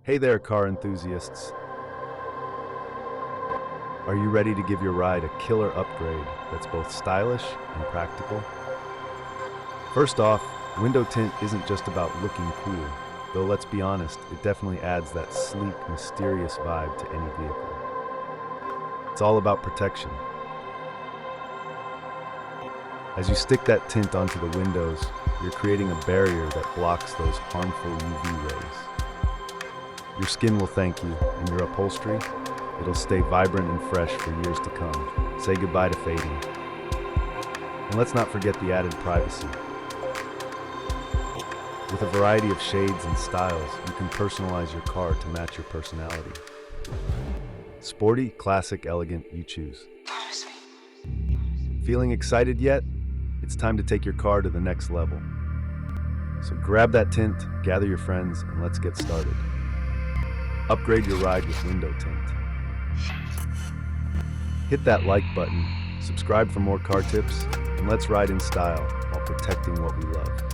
Hey there, car enthusiasts. Are you ready to give your ride a killer upgrade that's both stylish and practical? First off, window tint isn't just about looking cool, though let's be honest, it definitely adds that sleek, mysterious vibe to any vehicle. It's all about protection. As you stick that tint onto the windows, you're creating a barrier that blocks those harmful UV rays. Your skin will thank you, and your upholstery, it'll stay vibrant and fresh for years to come. Say goodbye to fading. And let's not forget the added privacy. With a variety of shades and styles, you can personalize your car to match your personality. Sporty, classic, elegant, you choose. Feeling excited yet? It's time to take your car to the next level. So grab that tint, gather your friends, and let's get started. Upgrade your ride with window tint. Hit that like button, subscribe for more car tips, and let's ride in style while protecting what we love.